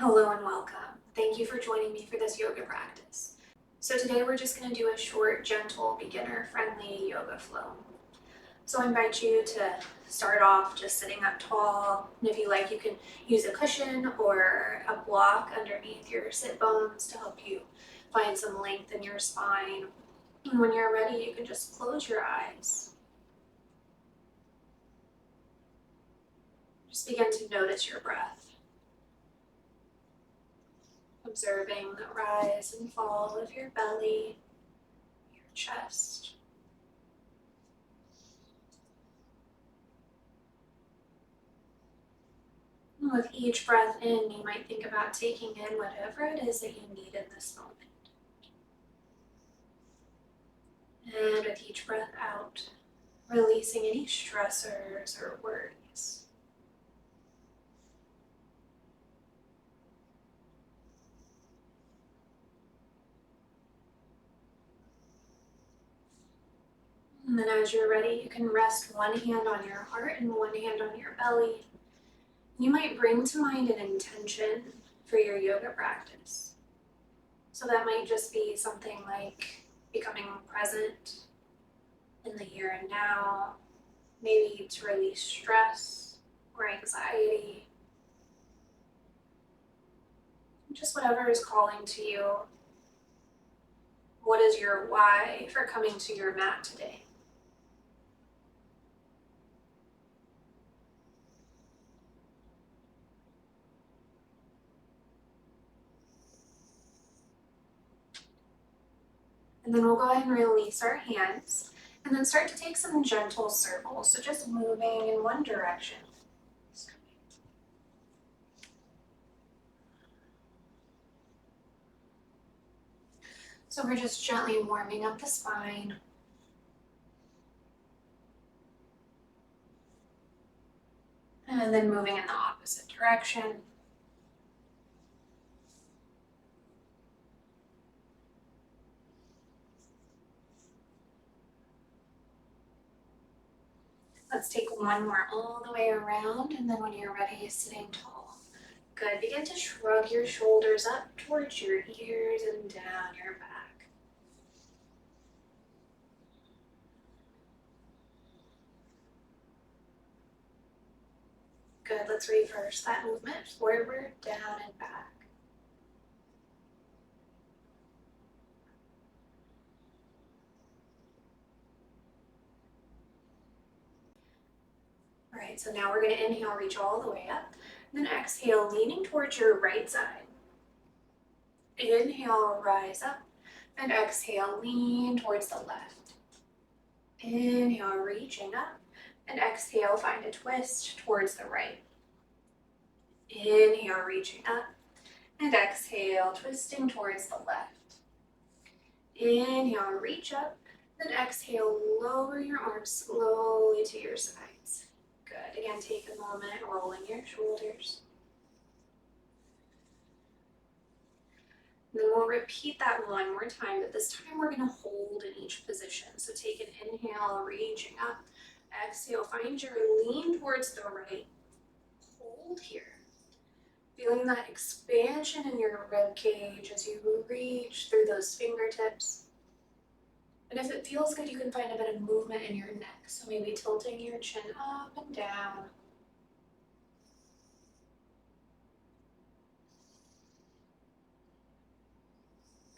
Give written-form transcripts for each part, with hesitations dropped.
Hello and welcome. Thank you for joining me for this yoga practice. So today we're just going to do a short, gentle, beginner-friendly yoga flow. So I invite you to start off just sitting up tall, and if you like, you can use a cushion or a block underneath your sit bones to help you find some length in your spine. And when you're ready, you can just close your eyes. Just begin to notice your breath. Observing the rise and fall of your belly, your chest. And with each breath in, you might think about taking in whatever it is that you need in this moment. And with each breath out, releasing any stressors or worries. And then as you're ready, you can rest one hand on your heart and one hand on your belly. You might bring to mind an intention for your yoga practice. So that might just be something like becoming present in the here and now, maybe to release stress or anxiety. Just whatever is calling to you. What is your why for coming to your mat today? And then we'll go ahead and release our hands and then start to take some gentle circles. So just moving in one direction. So we're just gently warming up the spine. And then moving in the opposite direction. Let's take one more all the way around, and then when you're ready, sitting tall. Good. Begin to shrug your shoulders up towards your ears and down your back. Good. Let's reverse that movement forward, down, and back. All right, so now we're going to inhale, reach all the way up. Then exhale, leaning towards your right side. Inhale, rise up. And exhale, lean towards the left. Inhale, reaching up. And exhale, find a twist towards the right. Inhale, reaching up. And exhale, twisting towards the left. Inhale, reach up. Then exhale, lower your arms slowly to your sides. Good. Again, take a moment, rolling your shoulders. Then we'll repeat that one more time, but this time we're going to hold in each position. So take an inhale, reaching up. Exhale, find your lean towards the right. Hold here. Feeling that expansion in your rib cage as you reach through those fingertips. And if it feels good, you can find a bit of movement in your neck. So maybe tilting your chin up and down.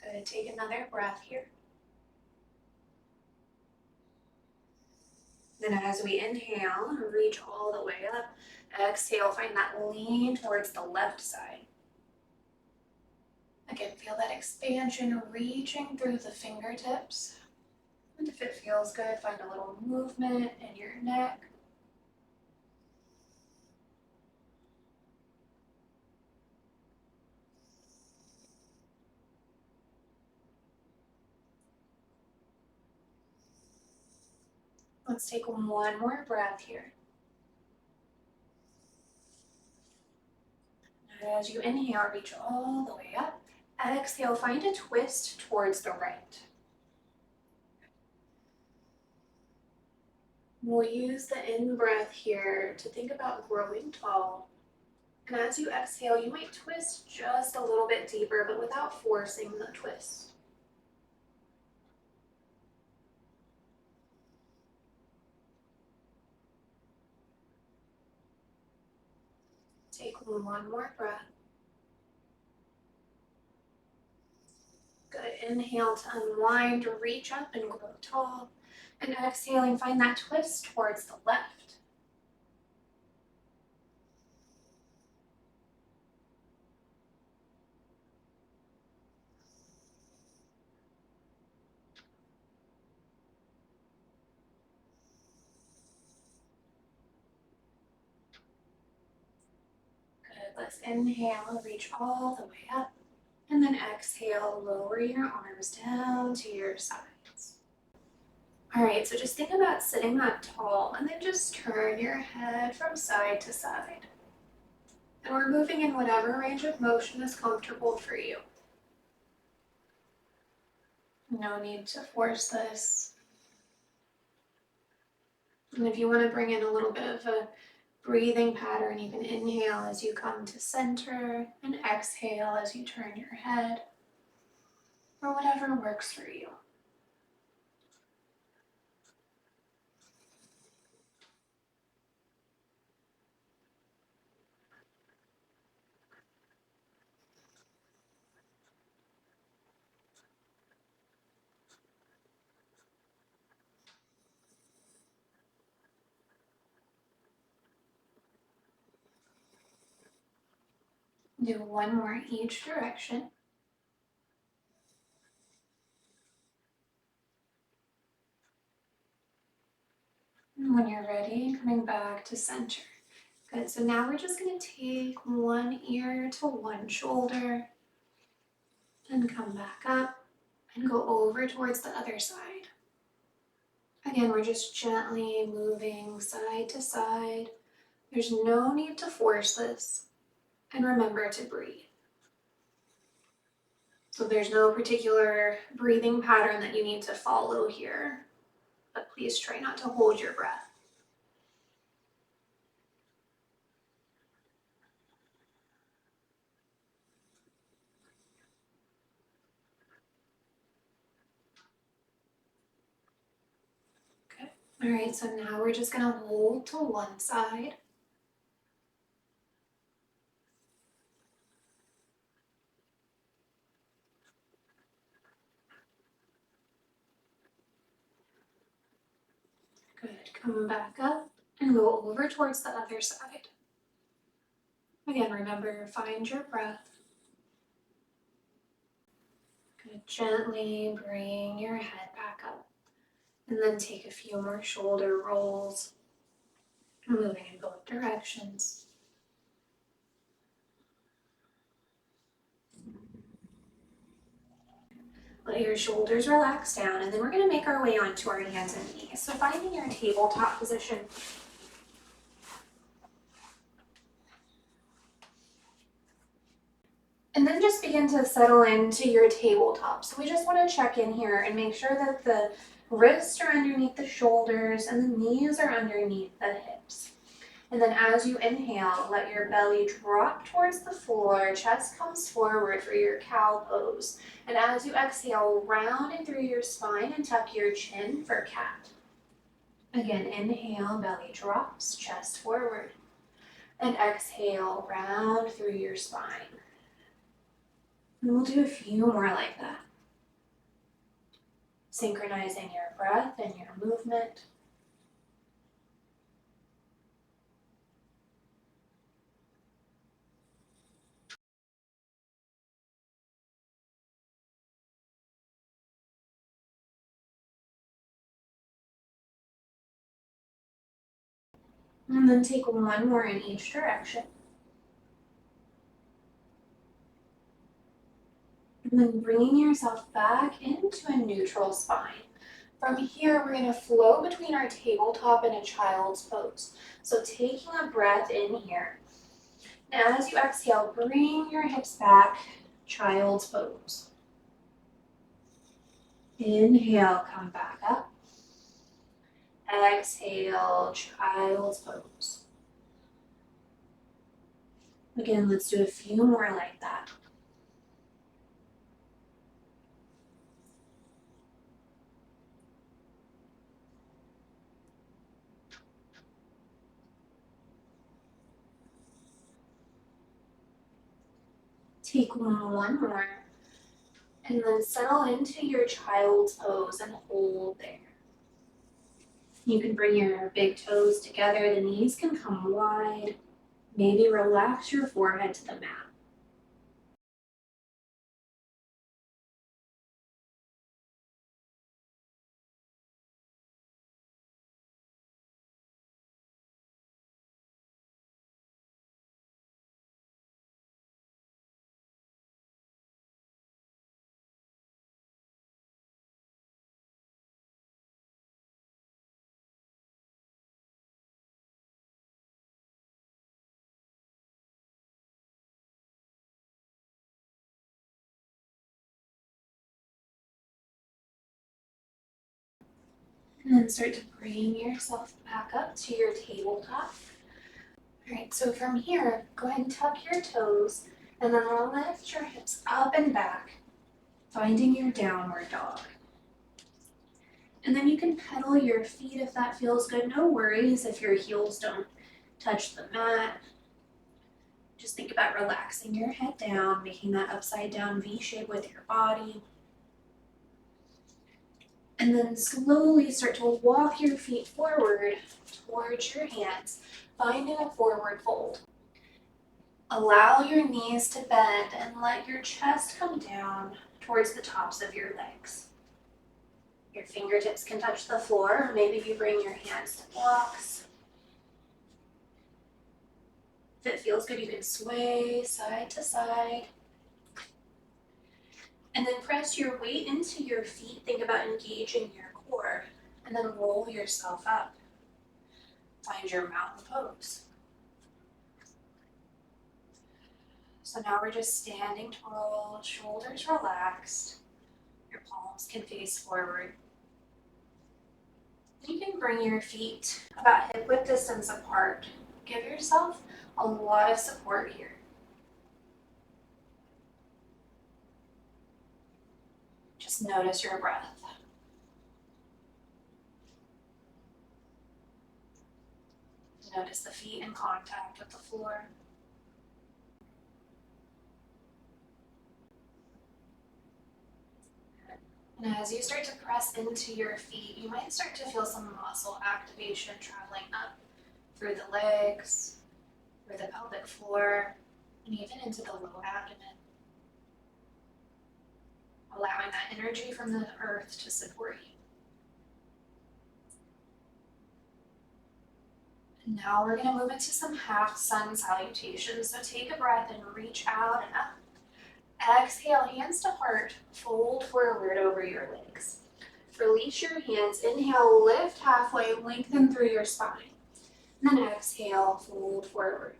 Good. Take another breath here. Then as we inhale, reach all the way up. Exhale, find that lean towards the left side. Again, feel that expansion reaching through the fingertips. And if it feels good, find a little movement in your neck. Let's take one more breath here. As you inhale, reach all the way up. Exhale, find a twist towards the right. We'll use the in-breath here to think about growing tall. And as you exhale, you might twist just a little bit deeper, but without forcing the twist. Take one more breath. Good. Inhale to unwind, reach up and grow tall. And exhaling, find that twist towards the left. Good. Let's inhale, reach all the way up. And then exhale, lower your arms down to your sides. All right, so just think about sitting up tall and then just turn your head from side to side. And we're moving in whatever range of motion is comfortable for you. No need to force this. And if you want to bring in a little bit of a breathing pattern, you can inhale as you come to center and exhale as you turn your head, or whatever works for you. Do one more each direction. And when you're ready, coming back to center. Good, so now we're just gonna take one ear to one shoulder and come back up and go over towards the other side. Again, we're just gently moving side to side. There's no need to force this. And remember to breathe. So there's no particular breathing pattern that you need to follow here, but please try not to hold your breath. Okay. All right, so now we're just gonna hold to one side. Good, come back up and go over towards the other side. Again, remember, find your breath. Good, gently bring your head back up. And then take a few more shoulder rolls, moving in both directions. Let your shoulders relax down, and then we're going to make our way onto our hands and knees. So finding your tabletop position. And then just begin to settle into your tabletop. So we just want to check in here and make sure that the wrists are underneath the shoulders and the knees are underneath the hips. And then as you inhale, let your belly drop towards the floor, chest comes forward for your cow pose. And as you exhale, round in through your spine and tuck your chin for cat. Again, inhale, belly drops, chest forward. And exhale, round through your spine. And we'll do a few more like that. Synchronizing your breath and your movement. And then take one more in each direction. And then bringing yourself back into a neutral spine. From here, we're going to flow between our tabletop and a child's pose. So taking a breath in here. Now as you exhale, bring your hips back, child's pose. Inhale, come back up. Exhale, child's pose. Again, let's do a few more like that. Take one more, and then settle into your child's pose and hold there. You can bring your big toes together, the knees can come wide. Maybe relax your forehead to the mat. And then start to bring yourself back up to your tabletop. All right, so from here, go ahead and tuck your toes and then lift your hips up and back, finding your downward dog. And then you can pedal your feet if that feels good. No worries if your heels don't touch the mat. Just think about relaxing your head down, making that upside down V shape with your body. And then slowly start to walk your feet forward towards your hands, finding a forward fold. Allow your knees to bend and let your chest come down towards the tops of your legs. Your fingertips can touch the floor, or maybe you bring your hands to blocks. If it feels good, you can sway side to side. And then press your weight into your feet. Think about engaging your core. And then roll yourself up. Find your mountain pose. So now we're just standing tall, shoulders relaxed. Your palms can face forward. You can bring your feet about hip width distance apart. Give yourself a lot of support here. Just notice your breath. Notice the feet in contact with the floor. And as you start to press into your feet, you might start to feel some muscle activation traveling up through the legs, through the pelvic floor, and even into the low abdomen. Allowing that energy from the earth to support you. And now we're going to move into some half sun salutations. So take a breath and reach out and up. Exhale, hands to heart, fold forward over your legs. Release your hands, inhale, lift halfway, lengthen through your spine. And then exhale, fold forward.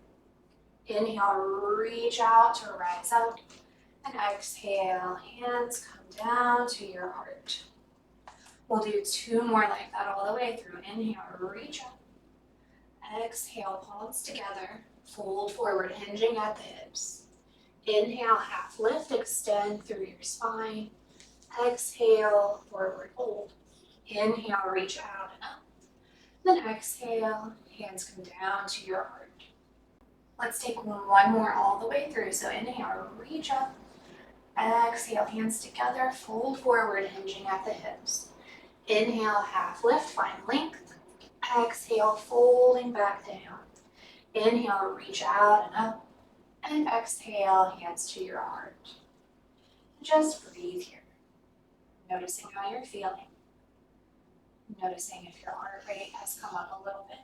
Inhale, reach out to rise up. And exhale, hands come down to your heart. We'll do two more like that all the way through. Inhale, reach up. Exhale, palms together, fold forward, hinging at the hips. Inhale, half lift, extend through your spine. Exhale, forward fold. Inhale, reach out and up. Then exhale, hands come down to your heart. Let's take one more all the way through. So inhale, reach up. Exhale, hands together, fold forward, hinging at the hips. Inhale, half lift, find length. Exhale, folding back down. Inhale, reach out and up. And exhale, hands to your heart. Just breathe here. Noticing how you're feeling. Noticing if your heart rate has come up a little bit.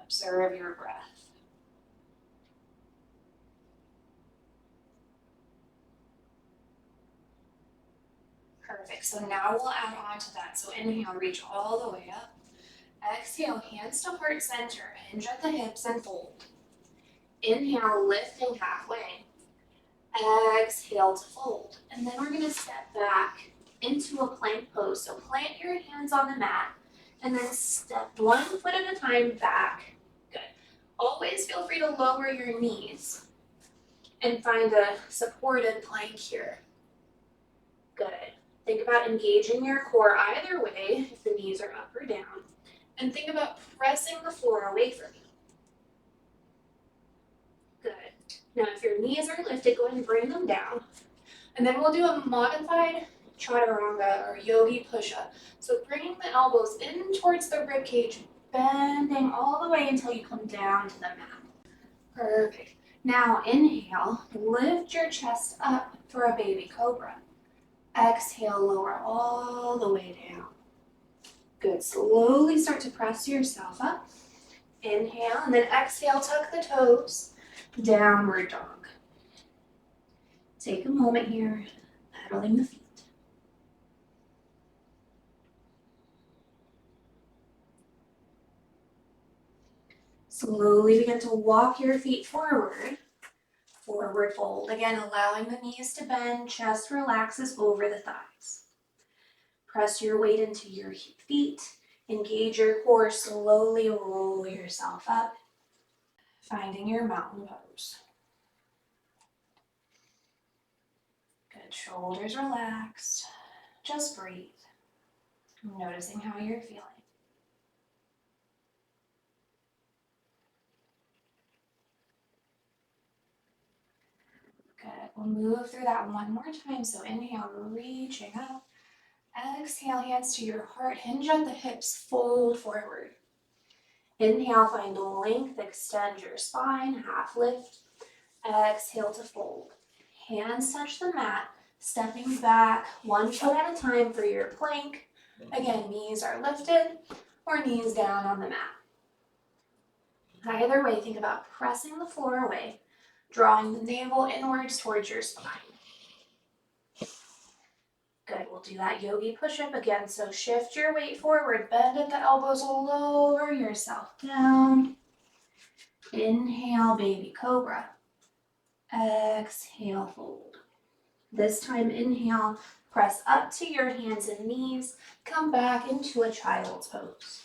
Observe your breath. Perfect. So now we'll add on to that. So inhale, reach all the way up. Exhale, hands to heart center. Hinge at the hips and fold. Inhale, lifting halfway. Exhale to fold. And then we're going to step back into a plank pose. So plant your hands on the mat and then step one foot at a time back. Good. Always feel free to lower your knees and find a supported plank here. Good. Think about engaging your core either way, if the knees are up or down. And think about pressing the floor away from you. Good. Now, if your knees are lifted, go ahead and bring them down. And then we'll do a modified chaturanga or yogi push-up. So bringing the elbows in towards the rib cage, bending all the way until you come down to the mat. Perfect. Now inhale, lift your chest up for a baby cobra. Exhale, lower all the way down. Good. Slowly start to press yourself up. Inhale, and then exhale, tuck the toes. Downward dog. Take a moment here, pedaling the feet. Slowly begin to walk your feet forward. Forward fold. Again, allowing the knees to bend, chest relaxes over the thighs. Press your weight into your feet. Engage your core. Slowly roll yourself up. Finding your mountain pose. Good. Shoulders relaxed. Just breathe. Noticing how you're feeling. Good. We'll move through that one more time. So inhale, reaching up. Exhale, hands to your heart. Hinge at the hips. Fold forward. Inhale, find length. Extend your spine. Half lift. Exhale to fold. Hands touch the mat. Stepping back one foot at a time for your plank. Again, knees are lifted or knees down on the mat. Either way, think about pressing the floor away, drawing the navel inwards towards your spine. Good, we'll do that yogi push-up again. So shift your weight forward, bend at the elbows, lower yourself down. Inhale, baby cobra. Exhale, fold. This time, inhale, press up to your hands and knees, come back into a child's pose.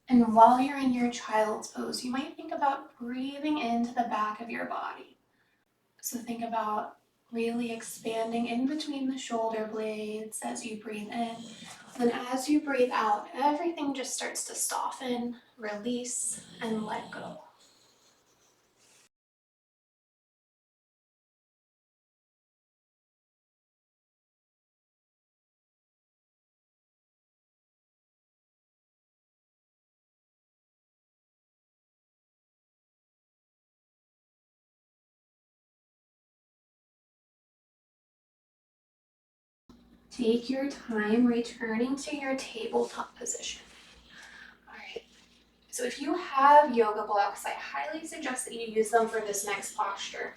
And while you're in your child's pose, you might think about breathing into the back of your body. So think about really expanding in between the shoulder blades as you breathe in. Then as you breathe out, everything just starts to soften, release, and let go. Take your time returning to your tabletop position. All right. So if you have yoga blocks, I highly suggest that you use them for this next posture.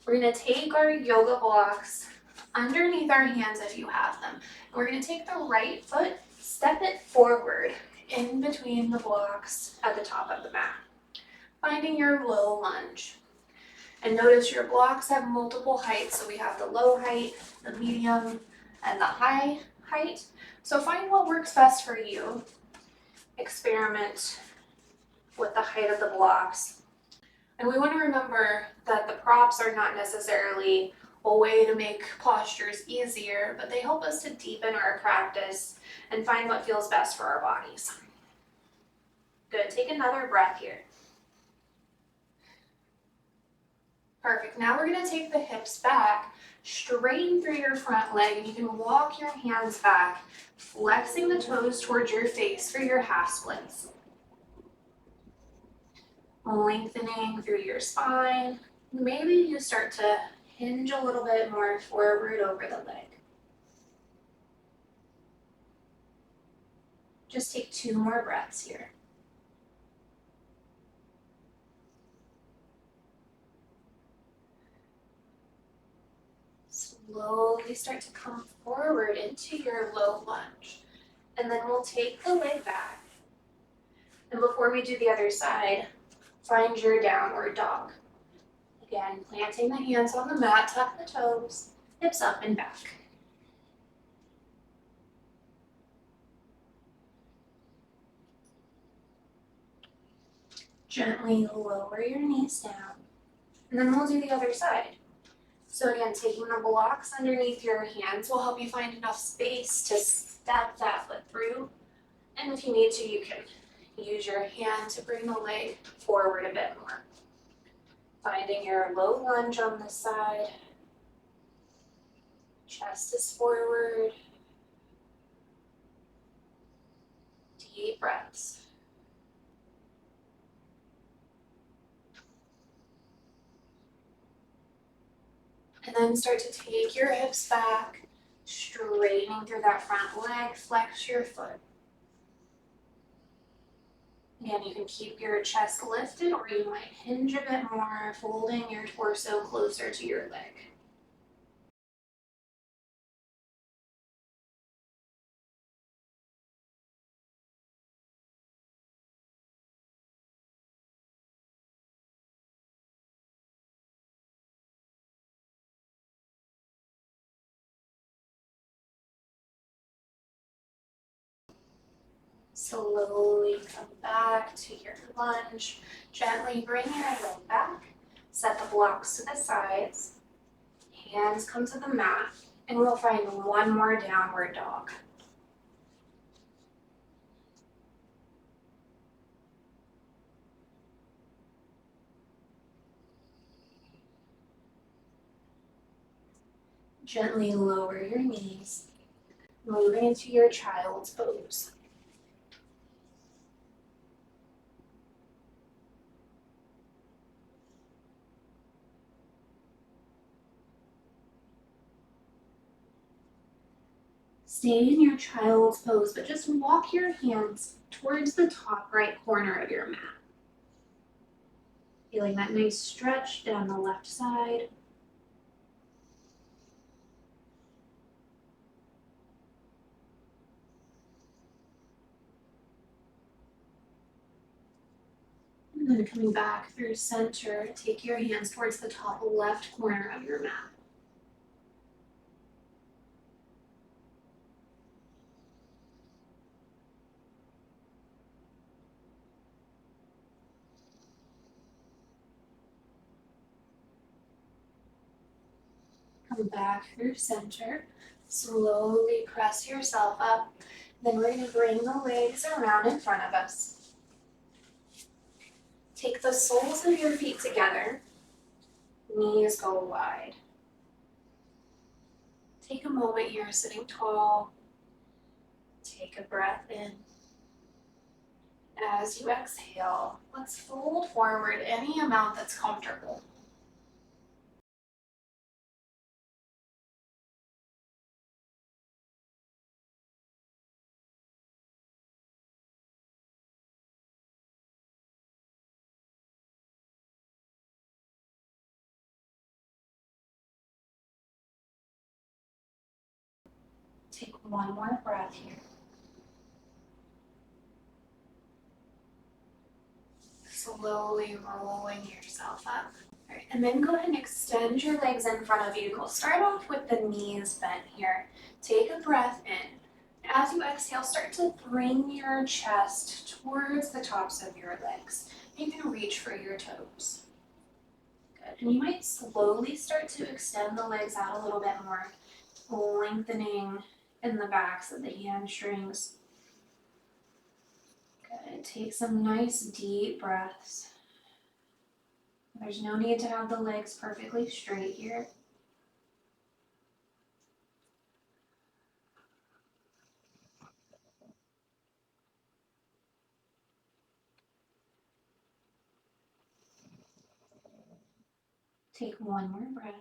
We're going to take our yoga blocks underneath our hands if you have them. We're going to take the right foot, step it forward in between the blocks at the top of the mat, finding your low lunge. And notice your blocks have multiple heights. So we have the low height, the medium, and the high height. So find what works best for you. Experiment with the height of the blocks. And we want to remember that the props are not necessarily a way to make postures easier, but they help us to deepen our practice and find what feels best for our bodies. Good, take another breath here. Perfect, now we're gonna take the hips back, straighten through your front leg, and you can walk your hands back, flexing the toes towards your face for your half splits. Lengthening through your spine. Maybe you start to hinge a little bit more forward over the leg. Just take 2 more breaths here. Slowly start to come forward into your low lunge. And then we'll take the leg back. And before we do the other side, Find your downward dog. Again, planting the hands on the mat, tuck the toes, hips up and back. Gently lower your knees down, and then we'll do the other side. So again, taking the blocks underneath your hands will help you find enough space to step that foot through. And if you need to, you can use your hand to bring the leg forward a bit more. Finding your low lunge on this side. Chest is forward. Deep breaths. And then start to take your hips back, straightening through that front leg, flex your foot. Again, you can keep your chest lifted or you might hinge a bit more, folding your torso closer to your leg. Slowly come back to your lunge. Gently bring your leg back. Set the blocks to the sides. Hands come to the mat. And we'll find one more downward dog. Gently lower your knees. Moving into your child's pose. Stay in your child's pose, but just walk your hands towards the top right corner of your mat. Feeling that nice stretch down the left side. And then coming back through center, take your hands towards the top left corner of your mat. Come back through center. Slowly press yourself up. Then we're going to bring the legs around in front of us. Take the soles of your feet together. Knees go wide. Take a moment here sitting tall. Take a breath in. As you exhale, let's fold forward any amount that's comfortable. Take one more breath here. Slowly rolling yourself up. All right, and then go ahead and extend your legs in front of you. We'll start off with the knees bent here. Take a breath in. As you exhale, start to bring your chest towards the tops of your legs. You can reach for your toes. Good. And you might slowly start to extend the legs out a little bit more, lengthening in the backs of the hamstrings. Good. Take some nice deep breaths. There's no need to have the legs perfectly straight here. Take one more breath.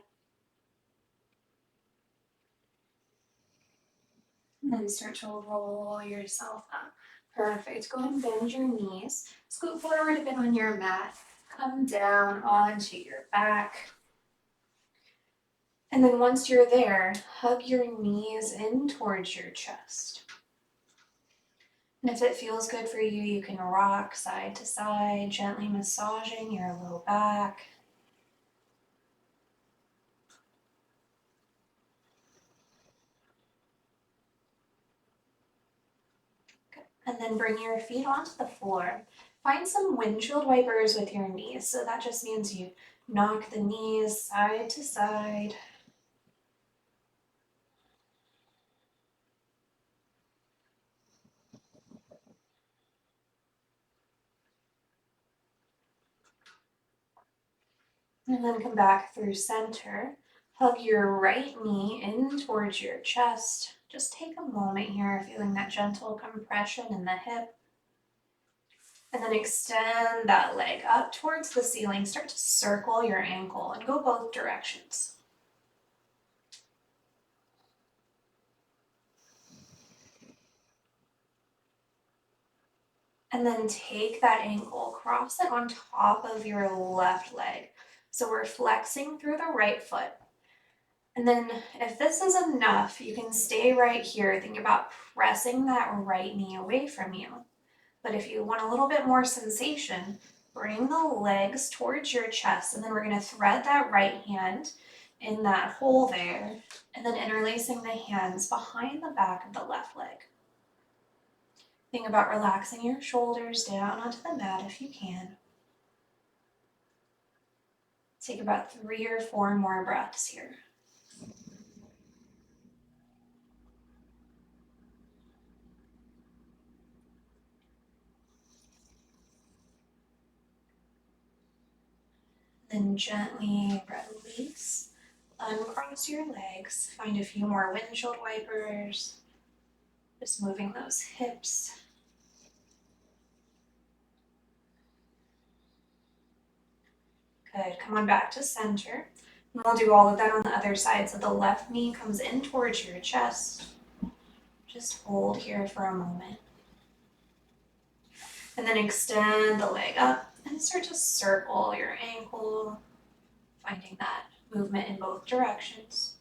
And then start to roll yourself up. Perfect. Go ahead and bend your knees. Scoot forward a bit on your mat. Come down onto your back. And then once you're there, hug your knees in towards your chest. And if it feels good for you, you can rock side to side, gently massaging your low back. Good. And then bring your feet onto the floor. Find some windshield wipers with your knees. So that just means you knock the knees side to side. And then come back through center. Hug your right knee in towards your chest. Just take a moment here, feeling that gentle compression in the hip. And then extend that leg up towards the ceiling. Start to circle your ankle and go both directions. And then take that ankle, cross it on top of your left leg. So we're flexing through the right foot. And then if this is enough, you can stay right here. Think about pressing that right knee away from you. But if you want a little bit more sensation, bring the legs towards your chest, and then we're going to thread that right hand in that hole there, and then interlacing the hands behind the back of the left leg. Think about relaxing your shoulders down onto the mat if you can. Take about 3 or 4 more breaths here. Then gently release, uncross your legs, find a few more windshield wipers, just moving those hips. Good, come on back to center. And we'll do all of that on the other side. So the left knee comes in towards your chest. Just hold here for a moment. And then extend the leg up and start to circle your ankle, finding that movement in both directions.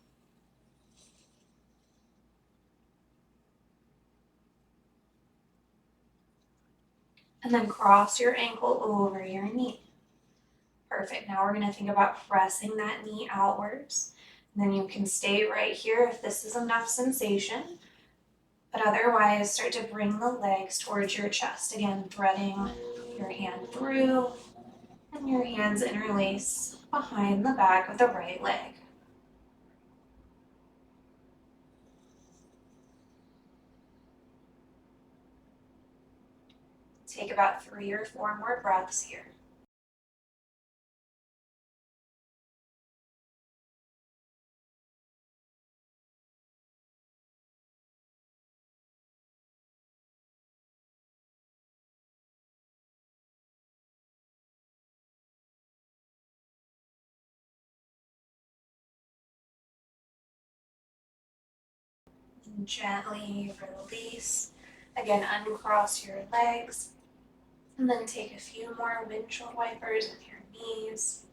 And then cross your ankle over your knee. Perfect. Now we're going to think about pressing that knee outwards. And then you can stay right here if this is enough sensation. But otherwise, start to bring the legs towards your chest. Again, threading your hand through, and your hands interlace behind the back of the right leg. Take about 3 or 4 more breaths here. And gently release. Again, uncross your legs. And then take a few more windshield wipers with your knees.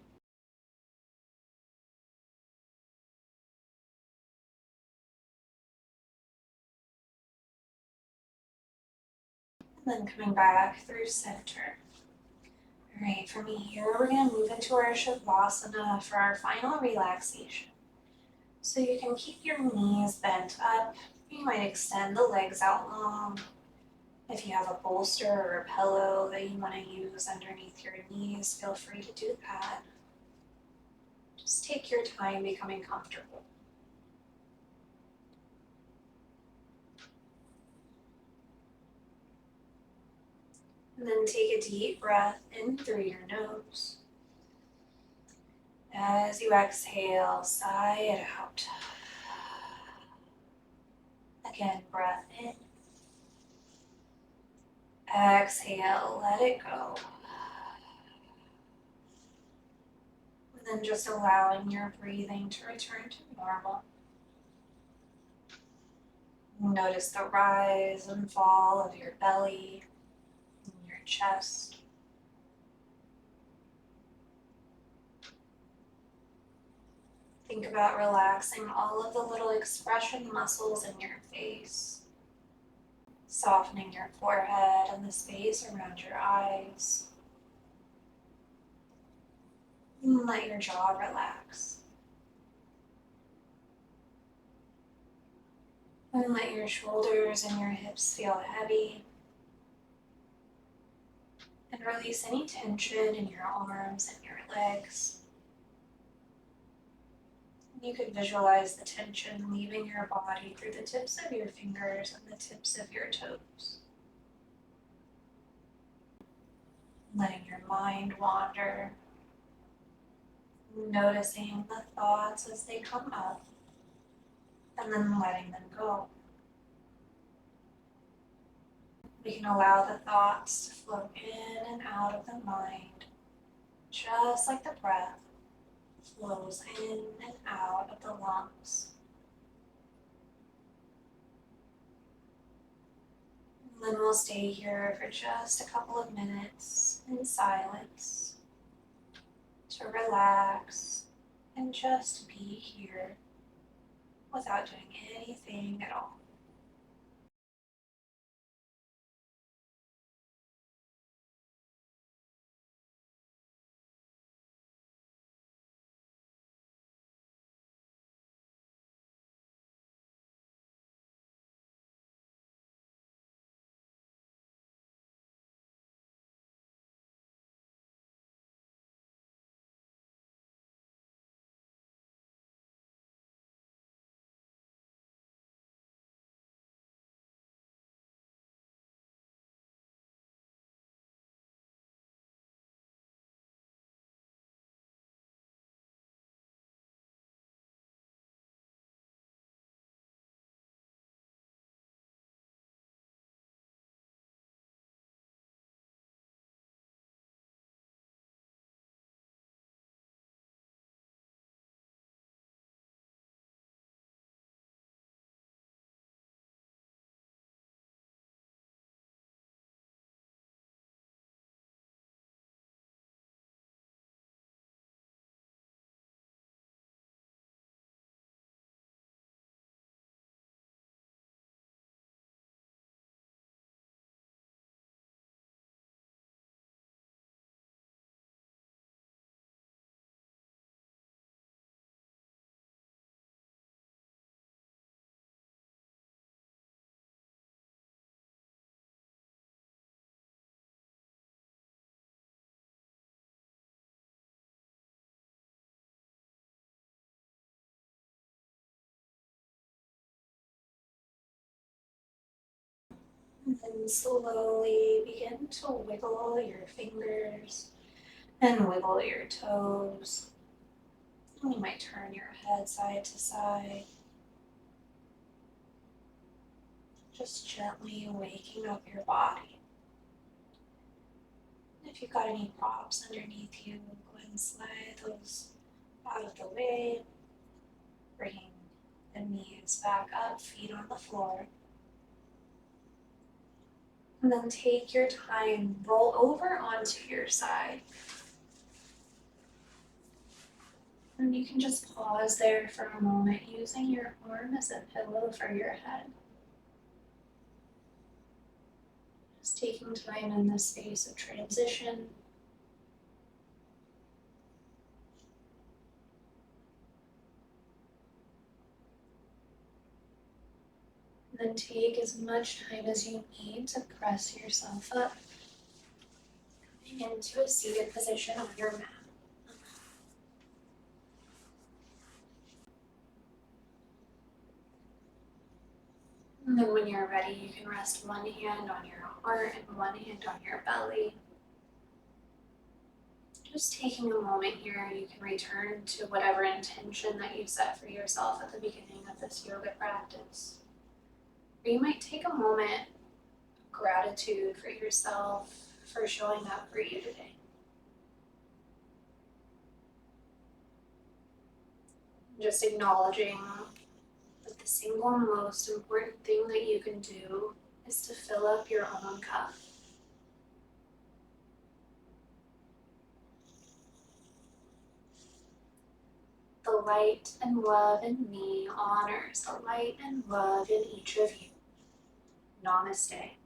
And then coming back through center. All right, from here, we're going to move into our Shavasana for our final relaxation. So you can keep your knees bent up. You might extend the legs out long. If you have a bolster or a pillow that you want to use underneath your knees, feel free to do that. Just take your time becoming comfortable. And then take a deep breath in through your nose. As you exhale, sigh it out. Again, breath in. Exhale, let it go. And then just allowing your breathing to return to normal. Notice the rise and fall of your belly and your chest. Think about relaxing all of the little expression muscles in your face. Softening your forehead and the space around your eyes. And let your jaw relax. And let your shoulders and your hips feel heavy. And release any tension in your arms and your legs. You could visualize the tension leaving your body through the tips of your fingers and the tips of your toes. Letting your mind wander, noticing the thoughts as they come up, and then letting them go. We can allow the thoughts to flow in and out of the mind, just like the breath flows in and out of the lungs. And then we'll stay here for just a couple of minutes in silence to relax and just be here without doing anything at all. And then slowly begin to wiggle your fingers and wiggle your toes. You might turn your head side to side, just gently waking up your body. And if you've got any props underneath you, go ahead and slide those out of the way, bringing the knees back up, feet on the floor. And then take your time, roll over onto your side. And you can just pause there for a moment, using your arm as a pillow for your head. Just taking time in this space of transition. And then take as much time as you need to press yourself up into a seated position on your mat. And then when you're ready, you can rest one hand on your heart and one hand on your belly. Just taking a moment here, you can return to whatever intention that you set for yourself at the beginning of this yoga practice. Or you might take a moment of gratitude for yourself for showing up for you today. Just acknowledging that the single most important thing that you can do is to fill up your own cup. The light and love in me honors the light and love in each of you. Namaste.